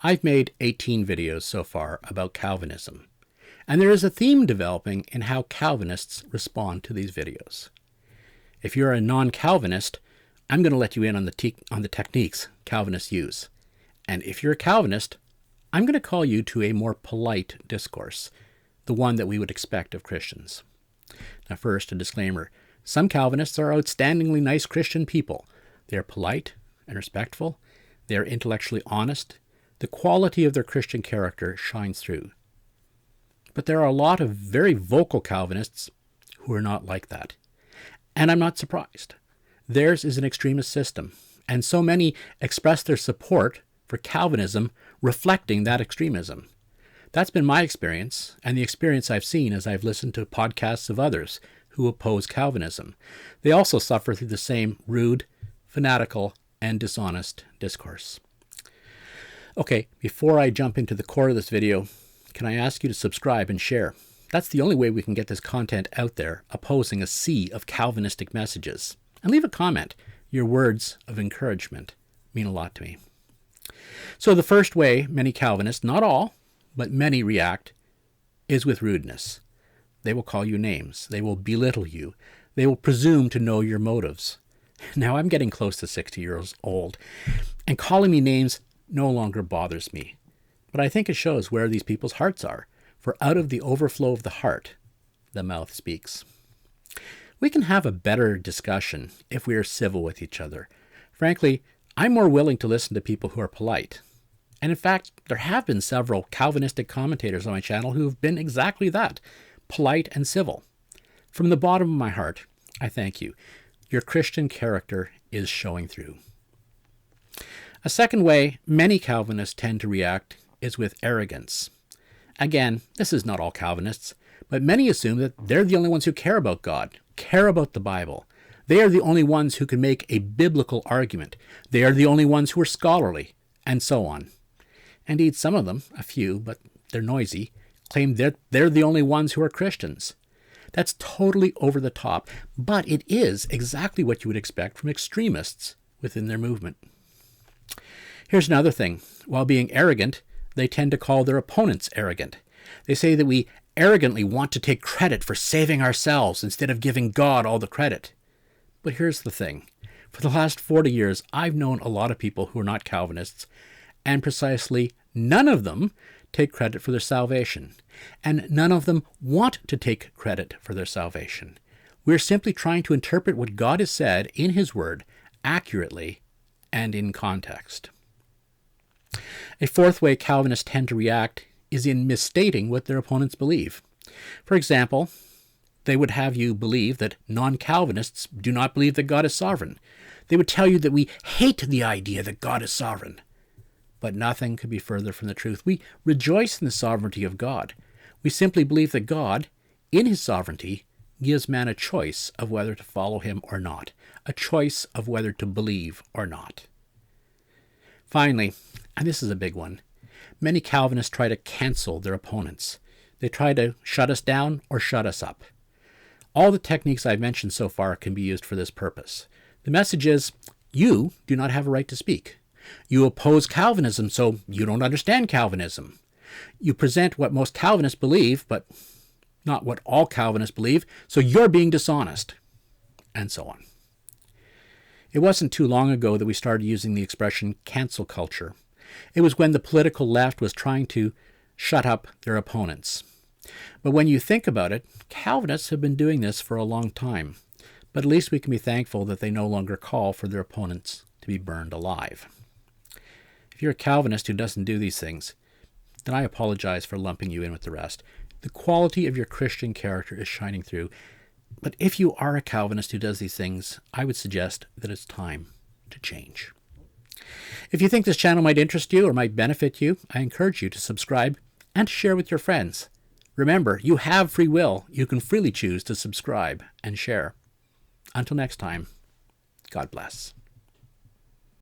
I've made 18 videos so far about Calvinism, and there is a theme developing in how Calvinists respond to these videos. If you're a non-Calvinist, I'm going to let you in on the techniques Calvinists use. And if you're a Calvinist, I'm going to call you to a more polite discourse, the one that we would expect of Christians. Now first, a disclaimer. Some Calvinists are outstandingly nice Christian people. They are polite and respectful. They are intellectually honest. The quality of their Christian character shines through. But there are a lot of very vocal Calvinists who are not like that. And I'm not surprised. Theirs is an extremist system, and so many express their support for Calvinism reflecting that extremism. That's been my experience, and the experience I've seen as I've listened to podcasts of others who oppose Calvinism. They also suffer through the same rude, fanatical, and dishonest discourse. Okay, before I jump into the core of this video, can I ask you to subscribe and share? That's the only way we can get this content out there, opposing a sea of Calvinistic messages. And leave a comment. Your words of encouragement mean a lot to me. So the first way many Calvinists, not all, but many react, is with rudeness. They will call you names. They will belittle you. They will presume to know your motives. Now, I'm getting close to 60 years old, and calling me names no longer bothers me. But I think it shows where these people's hearts are, for out of the overflow of the heart, the mouth speaks. We can have a better discussion if we are civil with each other. Frankly, I'm more willing to listen to people who are polite. And in fact, there have been several Calvinistic commentators on my channel who have been exactly that, polite and civil. From the bottom of my heart, I thank you. Your Christian character is showing through. A second way many Calvinists tend to react is with arrogance. Again, this is not all Calvinists, but many assume that they're the only ones who care about God, care about the Bible. They are the only ones who can make a biblical argument. They are the only ones who are scholarly, and so on. Indeed, some of them, a few, but they're noisy, claim that they're the only ones who are Christians. That's totally over the top, but it is exactly what you would expect from extremists within their movement. Here's another thing. While being arrogant, they tend to call their opponents arrogant. They say that we arrogantly want to take credit for saving ourselves instead of giving God all the credit. But here's the thing. For the last 40 years, I've known a lot of people who are not Calvinists, and precisely none of them take credit for their salvation. And none of them want to take credit for their salvation. We're simply trying to interpret what God has said in His Word accurately and in context. A fourth way Calvinists tend to react is in misstating what their opponents believe. For example, they would have you believe that non-Calvinists do not believe that God is sovereign. They would tell you that we hate the idea that God is sovereign. But nothing could be further from the truth. We rejoice in the sovereignty of God. We simply believe that God, in His sovereignty, gives man a choice of whether to follow Him or not, a choice of whether to believe or not. Finally, and this is a big one, many Calvinists try to cancel their opponents. They try to shut us down or shut us up. All the techniques I've mentioned so far can be used for this purpose. The message is, you do not have a right to speak. You oppose Calvinism, so you don't understand Calvinism. You present what most Calvinists believe, but not what all Calvinists believe, so you're being dishonest, and so on. It wasn't too long ago that we started using the expression cancel culture. It was when the political left was trying to shut up their opponents. But when you think about it, Calvinists have been doing this for a long time. But at least we can be thankful that they no longer call for their opponents to be burned alive. If you're a Calvinist who doesn't do these things, then I apologize for lumping you in with the rest. The quality of your Christian character is shining through. But if you are a Calvinist who does these things, I would suggest that it's time to change. If you think this channel might interest you or might benefit you, I encourage you to subscribe and to share with your friends. Remember, you have free will. You can freely choose to subscribe and share. Until next time, God bless.